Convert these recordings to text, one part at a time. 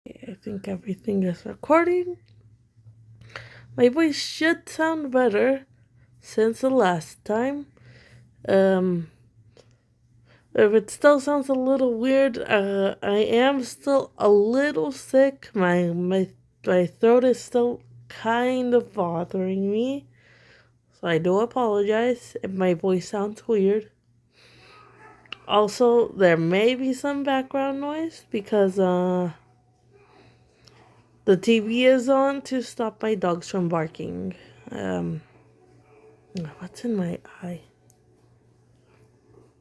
I think everything is recording. My voice should sound better since the last time. Um, if it still sounds a little weird, I am still a little sick. My throat is still kind of bothering me, so I do apologize if my voice sounds weird. Also, there may be some background noise because the TV is on to stop my dogs from barking. Um, what's in my eye?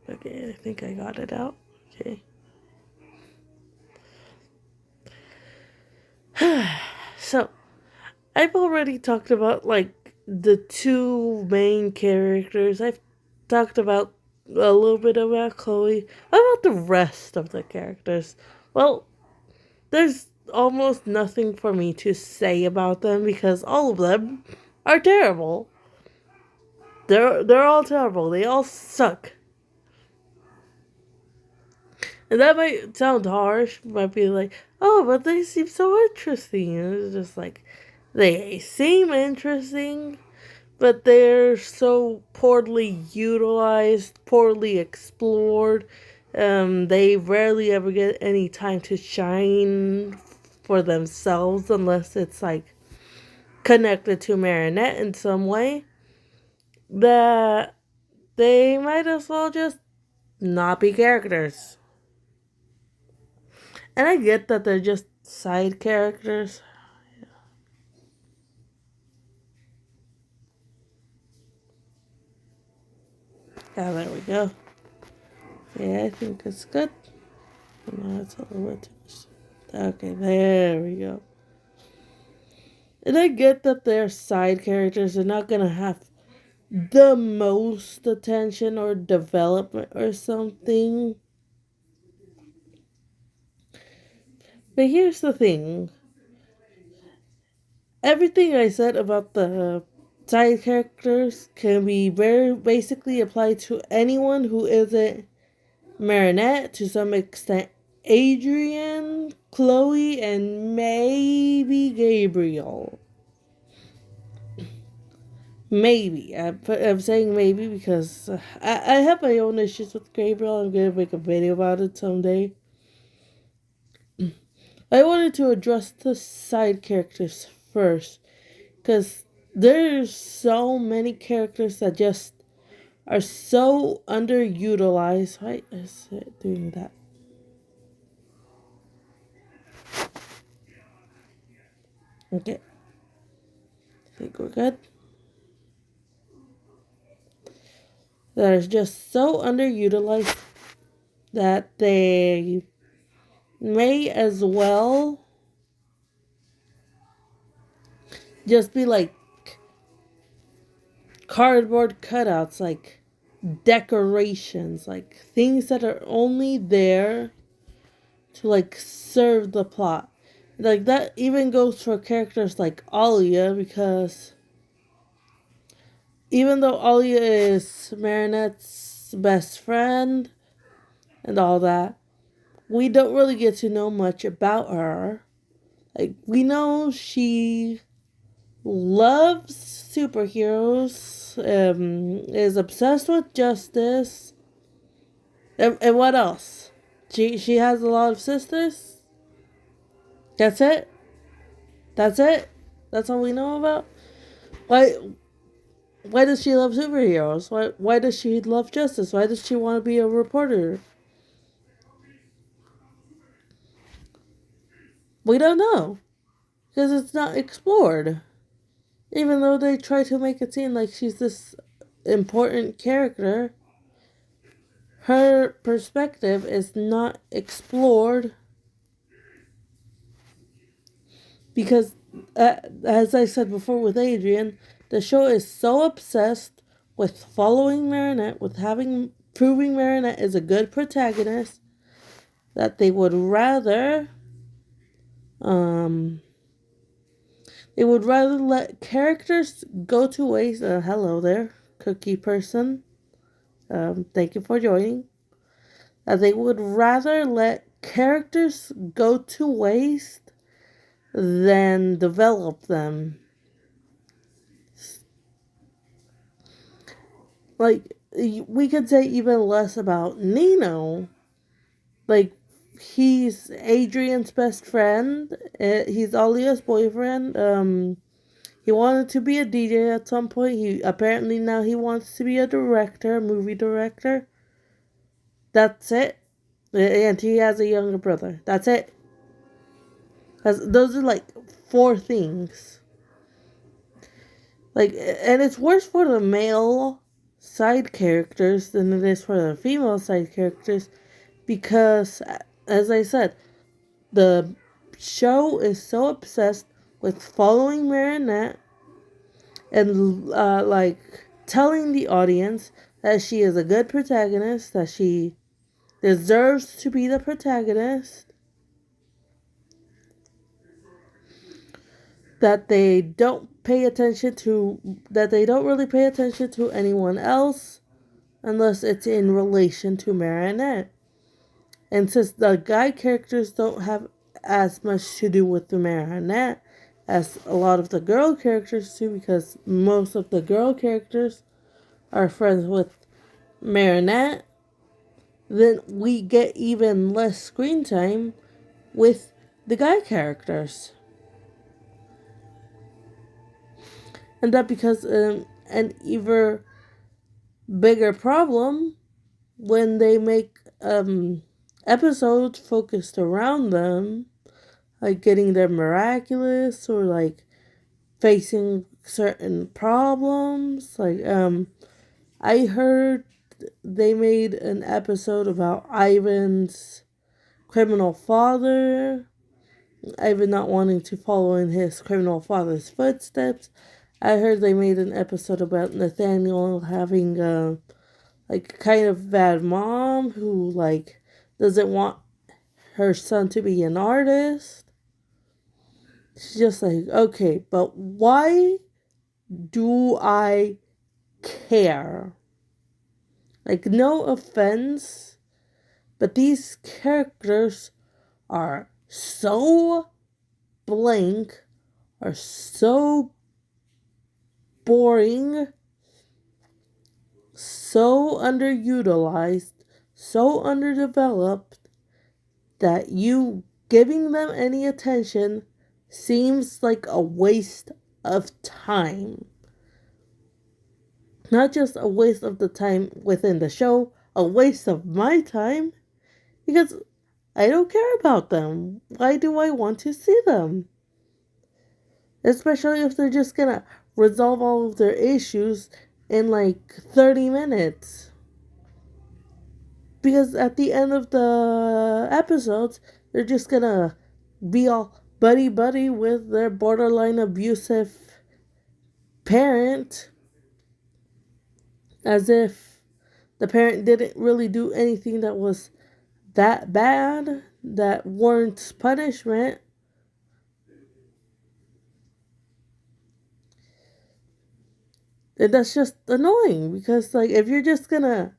Okay, I think I got it out. Okay. So, I've already talked about like the two main characters. I've talked about a little bit about Chloe. What about the rest of the characters? Well, there's almost nothing for me to say about them because all of them are terrible. They're all terrible. They all suck. And that might sound harsh. Might be like, oh, but they seem so interesting. And it's just like, they seem interesting, but they're so poorly utilized, poorly explored. They rarely ever get any time to shine for themselves unless it's like connected to Marinette in some way. That they might as well just not be characters. And I get that they're just side characters. Yeah, there we go. Yeah, I think it's good. No, it's a little bit too much. Okay, there we go. And I get that they're side characters. They're not gonna have the most attention or development or something. But here's the thing. Everything I said about the side characters can be very basically applied to anyone who isn't Marinette, to some extent Adrian, Chloe, and maybe Gabriel. Maybe. I'm saying maybe because I have my own issues with Gabriel. I'm going to make a video about it someday. I wanted to address the side characters first because there's so many characters that just are so underutilized. Why is it doing that? Okay, I think we're good. That is just so underutilized that they may as well just be like cardboard cutouts, like decorations, like things that are only there to like serve the plot. Like that even goes for characters like Alia, because even though Alia is Marinette's best friend and all that, we don't really get to know much about her. Like, we know she loves superheroes, is obsessed with justice, and what else? She has a lot of sisters. That's it. That's it. That's all we know about. Why? Why does she love superheroes? Why does she love justice? Why does she want to be a reporter? We don't know because it's not explored. Even though they try to make it seem like she's this important character, her perspective is not explored because, as I said before with Adrian, the show is so obsessed with following Marinette, with proving Marinette is a good protagonist, that um, they would rather let characters go to waste. Hello there, cookie person. Thank you for joining. They would rather let characters go to waste than develop them. Like, we could say even less about Nino. Like, he's Adrian's best friend. He's Alia's boyfriend. He wanted to be a DJ at some point. He apparently now he wants to be a director, a movie director. That's it. And he has a younger brother. That's it. Those are like 4 things. Like, and it's worse for the male side characters than it is for the female side characters because, as I said, the show is so obsessed with following Marinette and like telling the audience that she is a good protagonist, that she deserves to be the protagonist, that they don't really pay attention to anyone else unless it's in relation to Marinette. And since the guy characters don't have as much to do with the Marinette as a lot of the girl characters do, because most of the girl characters are friends with Marinette, then we get even less screen time with the guy characters. And that becomes an even bigger problem when they make episodes focused around them, like getting their Miraculous or like facing certain problems. Like I heard they made an episode about Ivan's criminal father, Ivan not wanting to follow in his criminal father's footsteps. I heard they made an episode about Nathaniel having a like kind of bad mom who like doesn't want her son to be an artist. She's just like, okay, but why do I care? Like, no offense, but these characters are so blank, are so boring, so underutilized, so underdeveloped that you giving them any attention seems like a waste of time. Not just a waste of the time within the show, a waste of my time, because I don't care about them. Why do I want to see them? Especially if they're just gonna resolve all of their issues in like 30 minutes. Because at the end of the episodes, they're just gonna be all buddy with their borderline abusive parent, as if the parent didn't really do anything that was that bad, that warrants punishment. And that's just annoying because, like, if you're just gonna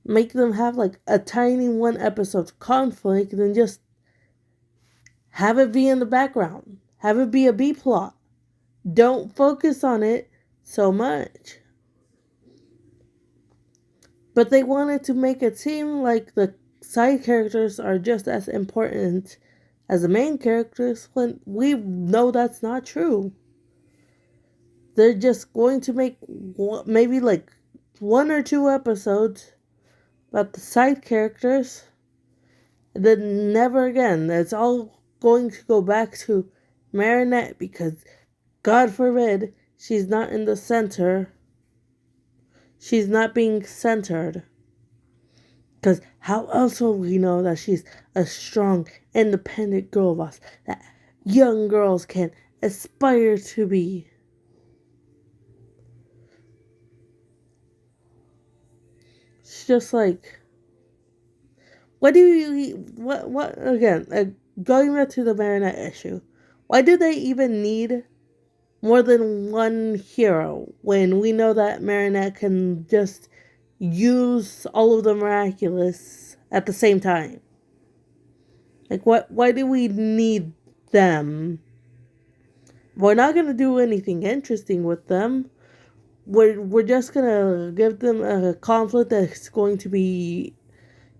make them have like a tiny 1 episode conflict, then just have it be in the background, have it be a B plot. Don't focus on it so much. But they wanted to make it seem like the side characters are just as important as the main characters when we know that's not true. They're just going to make maybe like 1 or 2 episodes about the side characters, and then never again. It's all going to go back to Marinette because, God forbid, she's not in the center. She's not being centered. Because how else will we know that she's a strong, independent girl boss that young girls can aspire to be? It's just like, what again, going back to the Marinette issue, why do they even need more than 1 hero when we know that Marinette can just use all of the Miraculous at the same time? Like, why do we need them. We're not gonna do anything interesting with them. We're just gonna give them a conflict that's going to be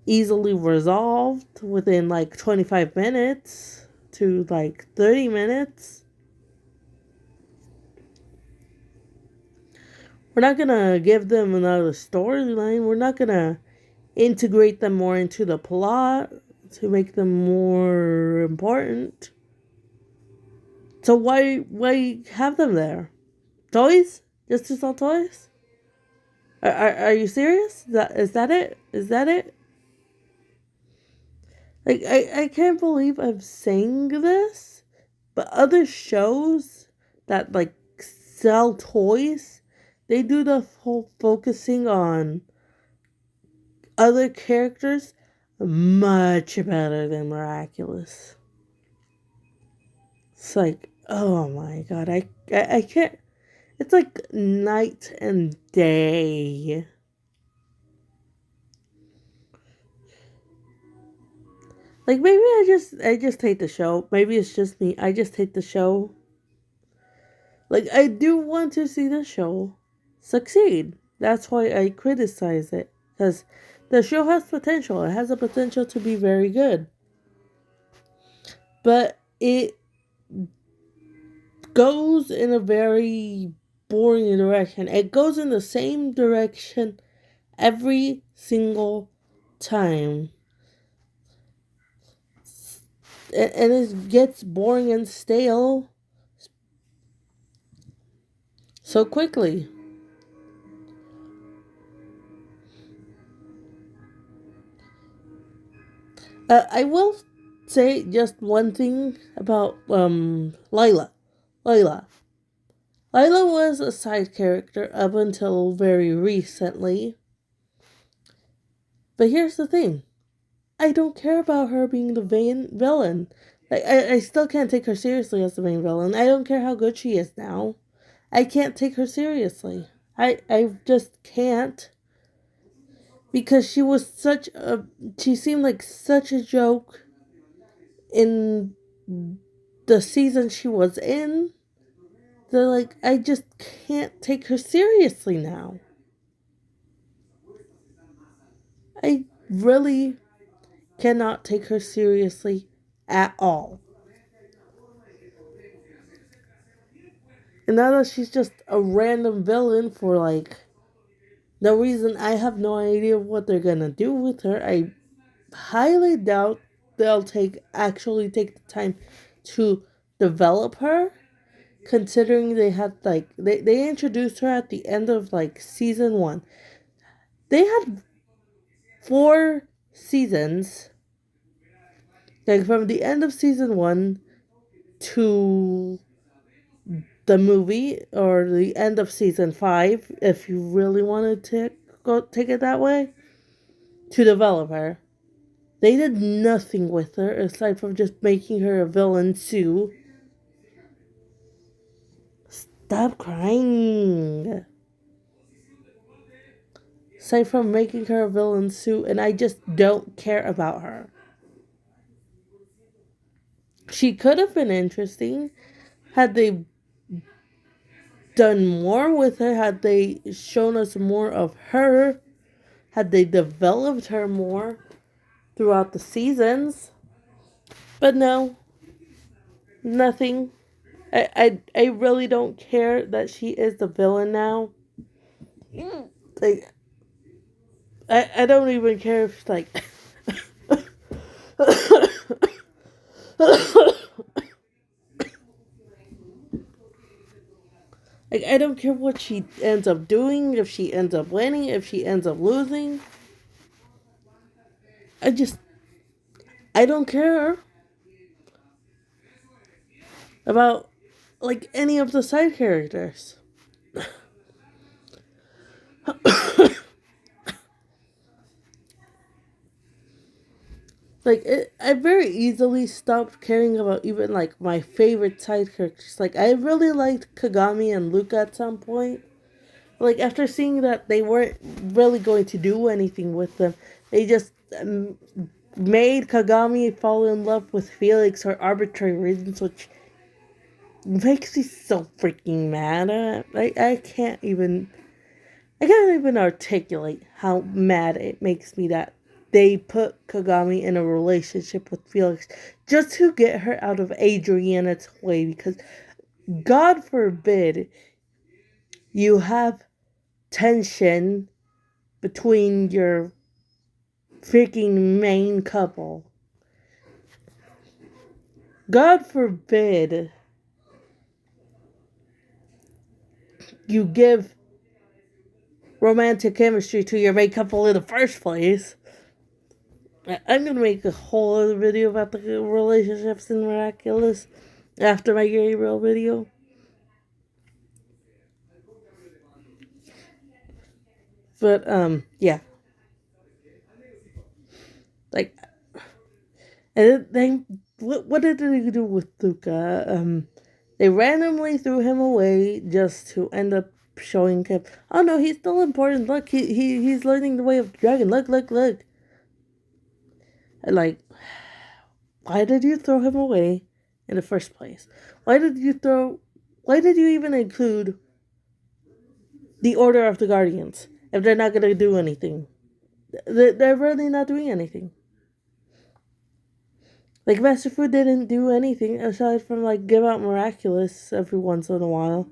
easily resolved within like 25 minutes to like 30 minutes. We're not gonna give them another storyline. We're not gonna integrate them more into the plot to make them more important. So why have them there? Toys? Just to sell toys? Are you serious? Is that it? Is that it? Like I can't believe I'm saying this, but other shows that like sell toys, they do the whole focusing on other characters much better than Miraculous. It's like, oh my god, I can't. It's like night and day. Like maybe I just hate the show. Maybe it's just me. I just hate the show. Like I do want to see the show succeed. That's why I criticize it, because the show has potential. It has a potential to be very good. But it goes in a very boring direction. It goes in the same direction every single time. And it gets boring and stale so quickly. I will say just one thing about Layla. Layla. Layla was a side character up until very recently. But here's the thing. I don't care about her being the main villain. Like, I still can't take her seriously as the main villain. I don't care how good she is now. I can't take her seriously. I just can't. Because she seemed like such a joke in the season she was in. They're like, I just can't take her seriously now. I really cannot take her seriously at all. And now that she's just a random villain for like no reason, I have no idea what they're gonna do with her. I highly doubt they'll actually take the time to develop her, considering they introduced her at the end of like season 1. They had 4 seasons, like from the end of season 1 to the movie, or the end of season 5, if you really wanted to go take it that way, to develop her. They did nothing with her aside from just making her a villain too. Stop crying. Aside from making her a villain too, and I just don't care about her. She could have been interesting had they done more with her, had they shown us more of her, had they developed her more throughout the seasons. But no, nothing. I really don't care that she is the villain now. Like, I don't even care if, like, like, I don't care what she ends up doing, if she ends up winning, if she ends up losing. I don't care about, like, any of the side characters. Like, I very easily stopped caring about even, like, my favorite side characters. Like, I really liked Kagami and Luca at some point. Like, after seeing that they weren't really going to do anything with them, they just made Kagami fall in love with Felix for arbitrary reasons, which makes me so freaking mad. I can't even articulate how mad it makes me that they put Kagami in a relationship with Felix just to get her out of Adriana's way, because God forbid you have tension between your freaking main couple. God forbid you give romantic chemistry to your main couple in the first place. I'm gonna make a whole other video about the relationships in Miraculous after my Gabriel video. But yeah. Like, and then what did they do with Luca? They randomly threw him away just to end up showing him, oh no, he's still important. Look, he's learning the way of the dragon. Look. And like, why did you throw him away in the first place? Why did you even include the Order of the Guardians if they're not gonna do anything? They're really not doing anything. Like, Master Fu didn't do anything aside from, like, give out Miraculous every once in a while.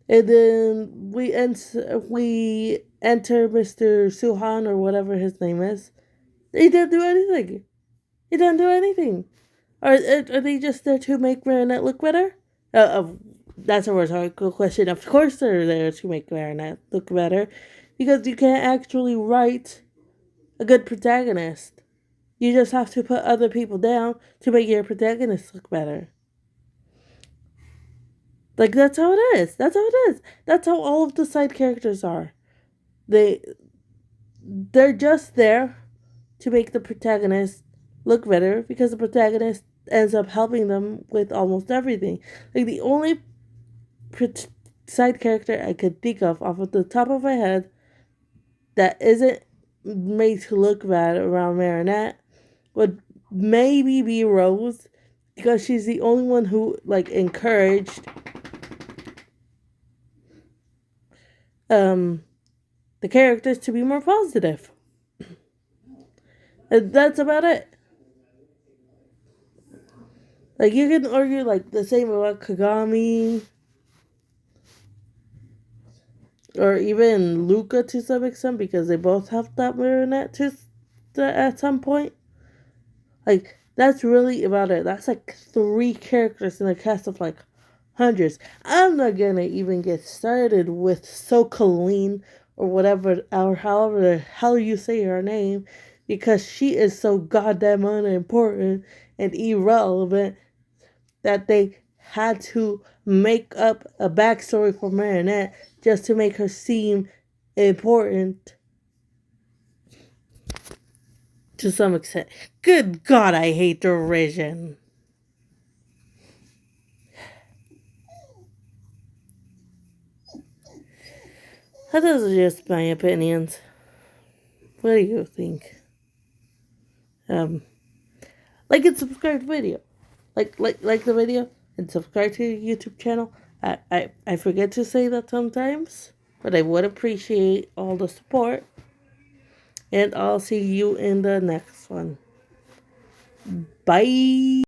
And then we enter Mr. Suhan, or whatever his name is. He didn't do anything. Are they just there to make Marinette look better? That's a rhetorical question. Of course they're there to make Marinette look better, because you can't actually write a good protagonist. You just have to put other people down to make your protagonist look better. Like, that's how it is. That's how all of the side characters are. They're just there to make the protagonist look better, because the protagonist ends up helping them with almost everything. Like, the only side character I could think of off the top of my head that isn't made to look bad around Marinette would maybe be Rose, because she's the only one who, like, encouraged the characters to be more positive. And that's about it. Like, you can argue, like, the same about Kagami, or even Luca to some extent, because they both have that Marinette at some point. Like, that's really about it. That's like 3 characters in a cast of like hundreds. I'm not gonna even get started with Sokoline, or whatever, or however the hell you say her name, because she is so goddamn unimportant and irrelevant that they had to make up a backstory for Marinette just to make her seem important to some extent. Good God, I hate derision. That is just my opinions. What do you think? Like and subscribe to the video. Like the video and subscribe to the YouTube channel. I forget to say that sometimes, but I would appreciate all the support. And I'll see you in the next one. Bye.